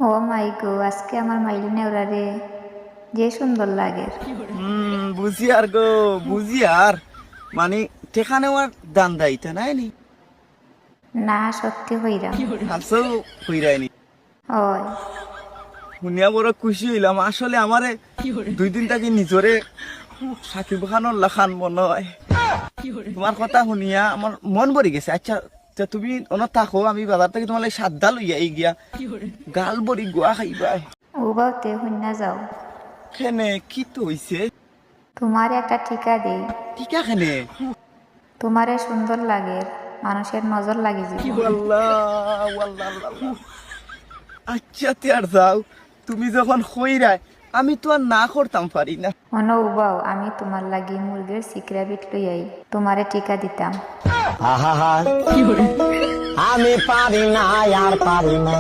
ও মাই গো, আজকে আমার মাইলি নেওরা রে যে সুন্দর লাগে। বুঝি আর গো, বুঝি আর মানে টেকা নেওয়ার দান দায়িত্ব নাই নি না সত্যি হইরাম। আসল হইরাইনি। ওই শুনিয়া বড় খুশি হইলাম। আসলে আমারে 2 দিন থাকি নিজরে সাকিব খানের লাখান মনে হয়। তোমার কথা শুনিয়া আমার মন ভরি গেছে। আচ্ছা তা তুমি অনত থাকো, আমি বাজার থেকে তোমার সাদ্দা লইয়া এই গিয়া গাল বড়ি গোয়া খাইবাই। ও বাউতে শুনা যাও, খেনে কি তো হইছে? তোমার একটা ঠিকা দেই। টিকা খেনে তোমারে সুন্দর লাগে, মানুষের নজর লাগি যাব। আল্লাহ আল্লাহ আল্লাহ। আচ্ছা তে আর যাও, তুমি যখন কইরাই আমি তো আর না করতাম পারি না। মনে উবাও, আমি তোমার লাগি মুরগির সিকরা বিট লইয়াই তোমারে টিকা দিতাম। আমি পারি না আর পারি না।